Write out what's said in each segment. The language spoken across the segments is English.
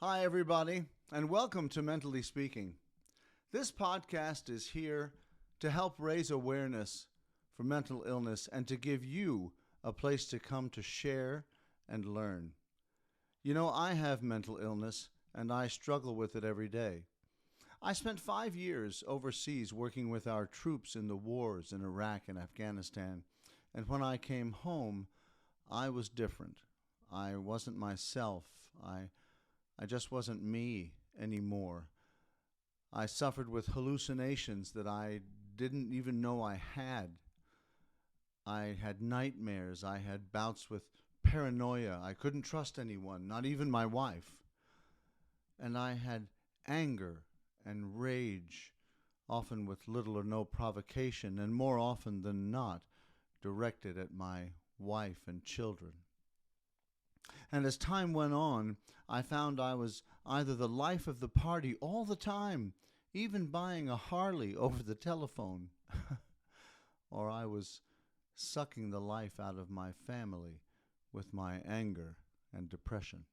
Hi, everybody, and welcome to Mentally Speaking. This podcast is here to help raise awareness for mental illness and to give you a place to come to share and learn. You know, I have mental illness and I struggle with it every day. I spent 5 years overseas working with our troops in the wars in Iraq and Afghanistan, and when I came home, I was different. I wasn't myself. I just wasn't me anymore. I suffered with hallucinations that I didn't even know I had. I had nightmares. I had bouts with paranoia. I couldn't trust anyone, not even my wife. And I had anger and rage, often with little or no provocation, and more often than not, directed at my wife and children. And as time went on, I found I was either the life of the party all the time, even buying a Harley over the telephone, or I was sucking the life out of my family with my anger and depression.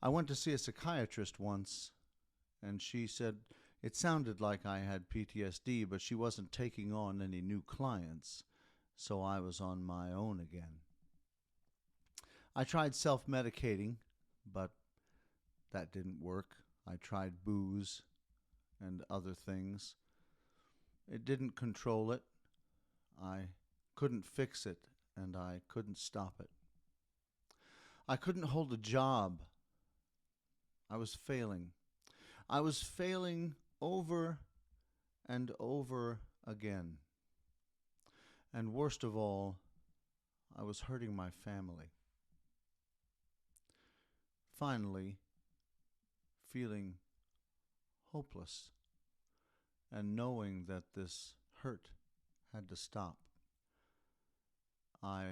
I went to see a psychiatrist once, and she said it sounded like I had PTSD, but she wasn't taking on any new clients, so I was on my own again. I tried self-medicating, but that didn't work. I tried booze and other things. It didn't control it. I couldn't fix it, and I couldn't stop it. I couldn't hold a job. I was failing. I was failing over and over again. And worst of all, I was hurting my family. Finally, feeling hopeless and knowing that this hurt had to stop, I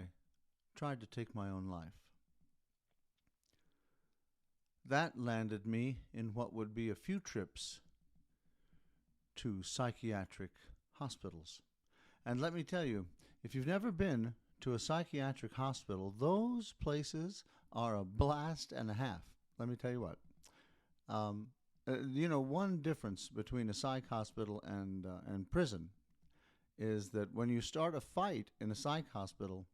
tried to take my own life. That landed me in what would be a few trips to psychiatric hospitals. And let me tell you, if you've never been to a psychiatric hospital, those places are a blast and a half. Let me tell you what. One difference between a psych hospital and prison is that when you start a fight in a psych hospital,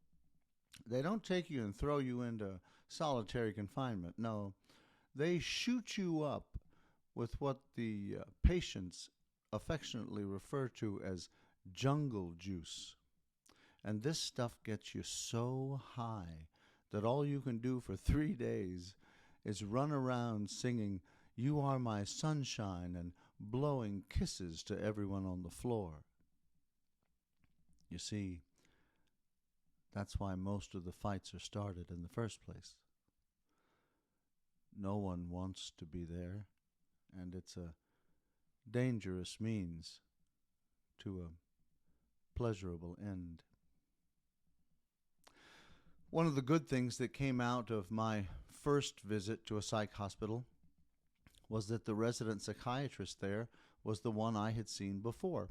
they don't take you and throw you into solitary confinement. No, they shoot you up with what the patients affectionately refer to as jungle juice. And this stuff gets you so high that all you can do for 3 days is run around singing, "You Are My Sunshine," and blowing kisses to everyone on the floor. You see, that's why most of the fights are started in the first place. No one wants to be there, and it's a dangerous means to a pleasurable end. One of the good things that came out of my first visit to a psych hospital was that the resident psychiatrist there was the one I had seen before,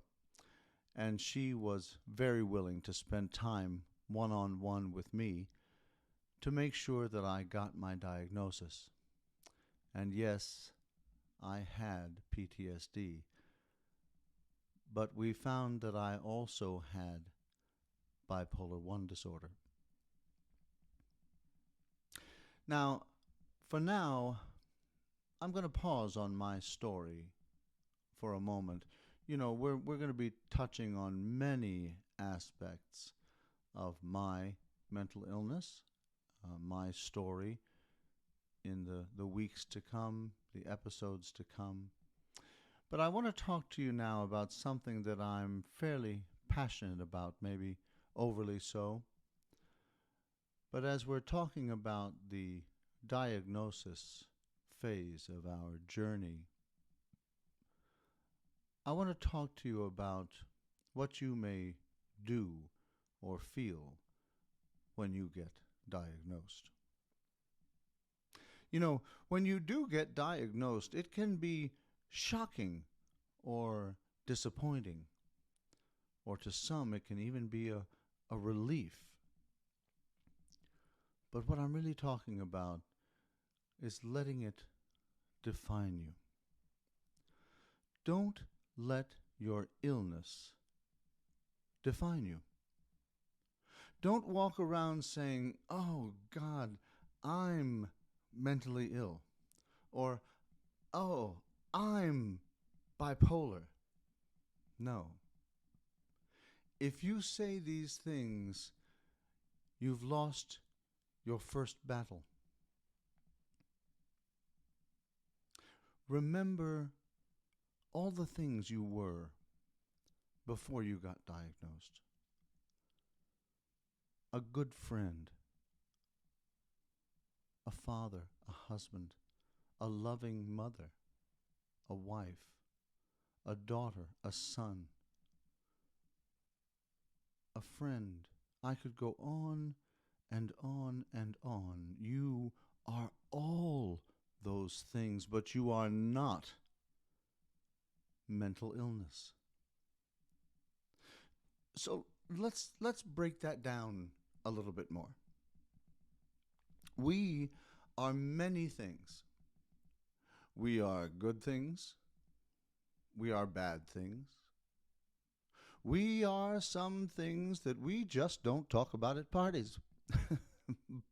and she was very willing to spend time one-on-one with me to make sure that I got my diagnosis. And yes, I had PTSD, but we found that I also had bipolar I disorder. Now, for now, I'm going to pause on my story for a moment. You know, we're going to be touching on many aspects of my mental illness, my story in the weeks to come, the episodes to come. But I want to talk to you now about something that I'm fairly passionate about, maybe overly so. But as we're talking about the diagnosis phase of our journey, I want to talk to you about what you may do or feel when you get diagnosed. You know, when you do get diagnosed, it can be shocking or disappointing, or to some it can even be a relief. But what I'm really talking about is letting it define you. Don't let your illness define you. Don't walk around saying, "Oh God, I'm mentally ill," or "Oh, I'm bipolar." No. If you say these things, you've lost your first battle. Remember all the things you were before you got diagnosed. A good friend, a father, a husband, a loving mother, a wife, a daughter, a son, a friend. I could go on and on and on. You are all those things, but you are not mental illness. So let's break that down a little bit more. We are many things. We are good things. We are bad things. We are some things that we just don't talk about at parties.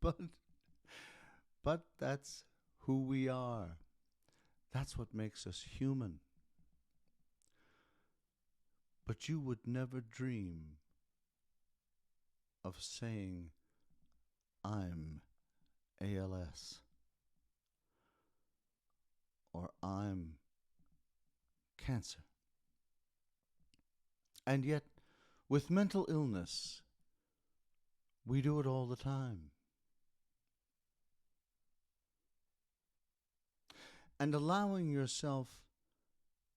but that's who we are. That's what makes us human. But you would never dream of saying, "I'm ALS," or "I'm cancer." And yet, with mental illness, we do it all the time. And allowing yourself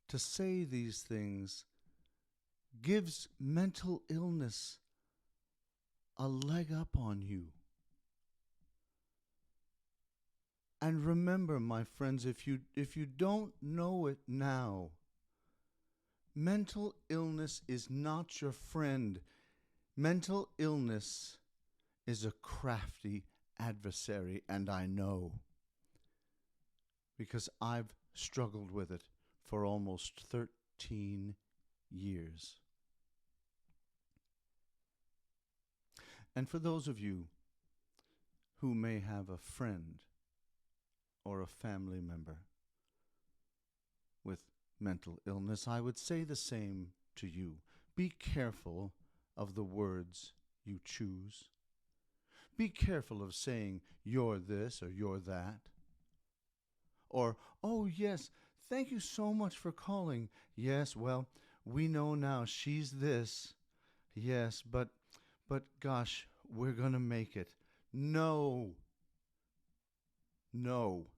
to say these things gives mental illness a leg up on you. And remember, my friends, if you don't know it now, mental illness is not your friend. Mental illness is a crafty adversary, and I know, because I've struggled with it for almost 13 years. And for those of you who may have a friend or a family member with mental illness, I would say the same to you. Be careful of the words you choose. Be careful of saying you're this or you're that. Or, "Oh yes, thank you so much for calling. Yes, well, we know now she's this. Yes, but gosh, we're going to make it." No. No.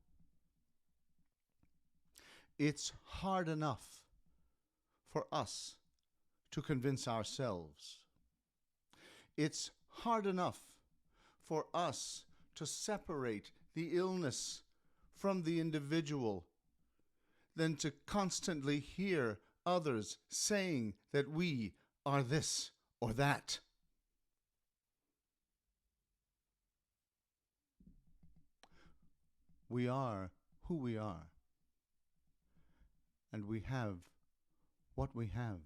It's hard enough for us to convince ourselves. It's hard enough for us to separate the illness from the individual than to constantly hear others saying that we are this or that. We are who we are, and we have what we have.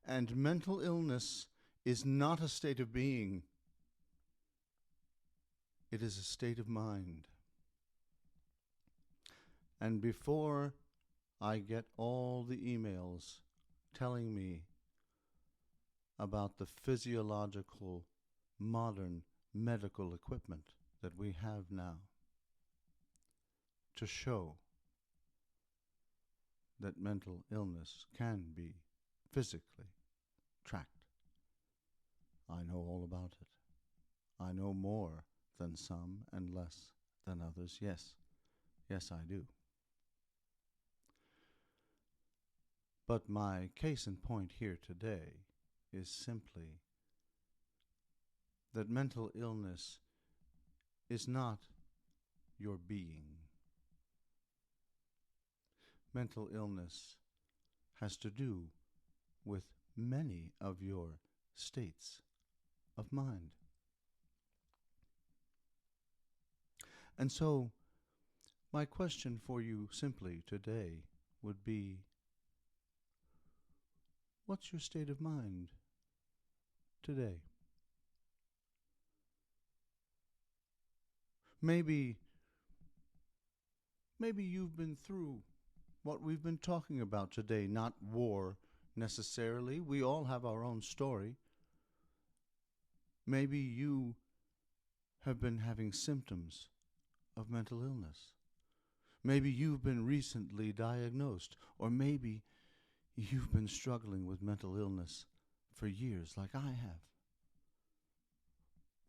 And mental illness is not a state of being. It is a state of mind. And before I get all the emails telling me about the physiological, modern medical equipment that we have now to show that mental illness can be physically tracked, I know all about it. I know more than some and less than others. Yes, I do. But my case in point here today is simply that mental illness is not your being. Mental illness has to do with many of your states of mind. And so, my question for you simply today would be, what's your state of mind today? Maybe you've been through what we've been talking about today, not war necessarily. We all have our own story. Maybe you have been having symptoms of mental illness. Maybe you've been recently diagnosed, or maybe you've been struggling with mental illness for years like I have.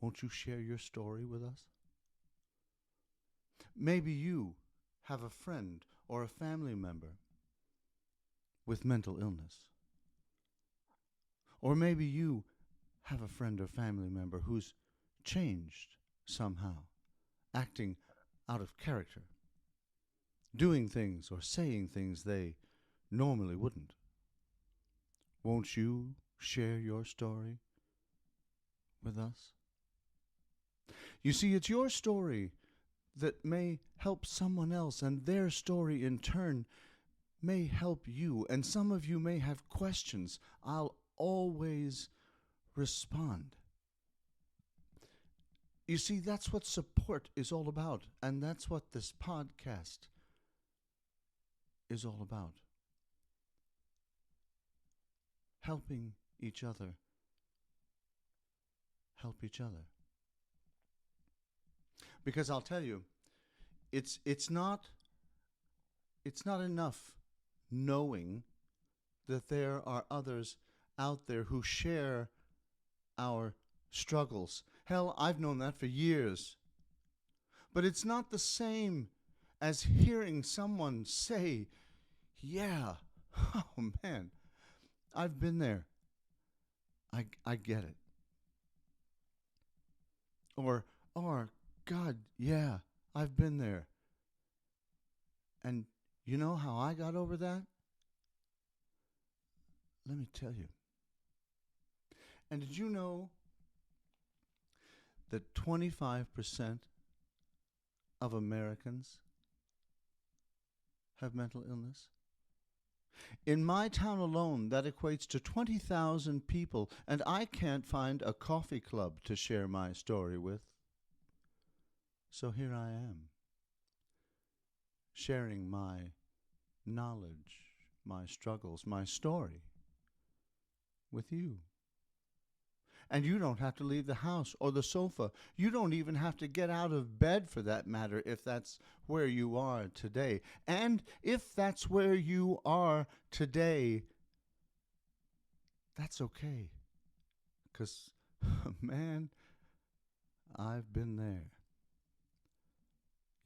Won't you share your story with us? Maybe you have a friend or a family member with mental illness. Or maybe you have a friend or family member who's changed somehow, acting out of character, doing things or saying things they normally wouldn't. Won't you share your story with us? You see, it's your story that may help someone else, and their story in turn may help you. And some of you may have questions. I'll always respond. You see, that's what support is all about, and that's what this podcast is all about. Helping each other help each other. Because I'll tell you, it's not enough knowing that there are others out there who share our struggles. Hell, I've known that for years. But it's not the same as hearing someone say, yeah, oh man, I've been there. I get it. Or, God, yeah, I've been there. And you know how I got over that? Let me tell you. And did you know that 25% of Americans have mental illness? In my town alone, that equates to 20,000 people, and I can't find a coffee club to share my story with. So here I am, sharing my knowledge, my struggles, my story with you. And you don't have to leave the house or the sofa. You don't even have to get out of bed, for that matter, if that's where you are today. And if that's where you are today, that's okay. Because, man, I've been there.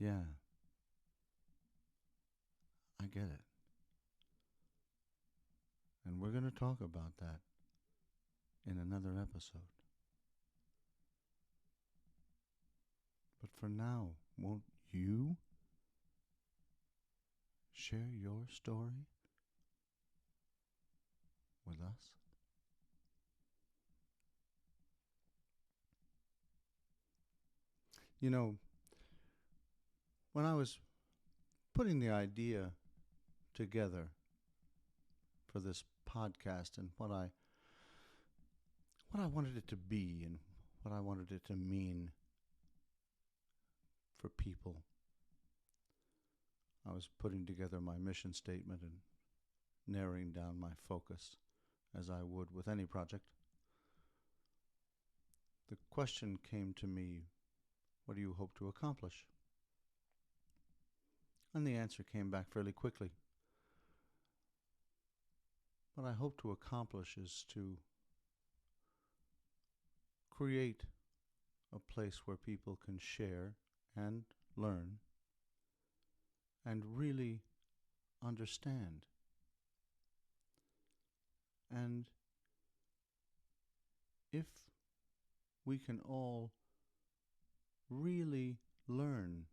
Yeah, I get it. And we're going to talk about that in another episode. But for now, won't you share your story with us? You know, when I was putting the idea together for this podcast and what I wanted it to be and what I wanted it to mean for people, I was putting together my mission statement and narrowing down my focus, as I would with any project. The question came to me, what do you hope to accomplish? And the answer came back fairly quickly. What I hope to accomplish is to create a place where people can share and learn and really understand. And if we can all really learn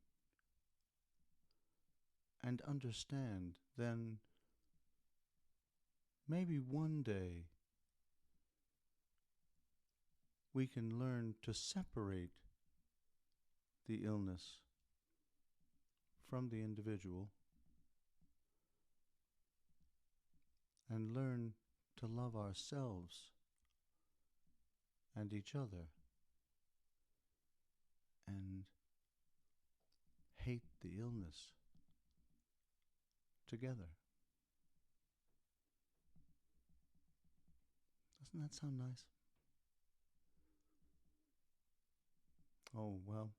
and understand, then maybe one day we can learn to separate the illness from the individual and learn to love ourselves and each other and hate the illness together. Doesn't that sound nice? Oh, well,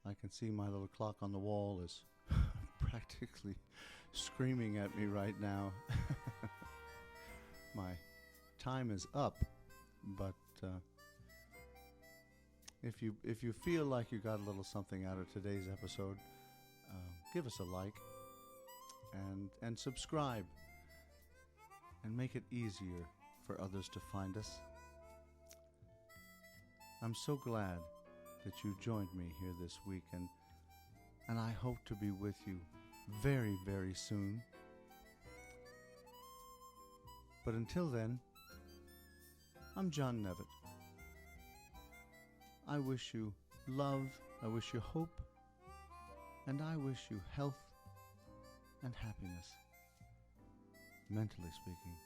I can see my little clock on the wall is practically screaming at me right now. My time is up, but if you feel like you got a little something out of today's episode, give us a like and subscribe and make it easier for others to find us. I'm so glad that you joined me here this week, and I hope to be with you very, very soon. But until then, I'm John Nevitt. I wish you love, I wish you hope, and I wish you health and happiness, mentally speaking.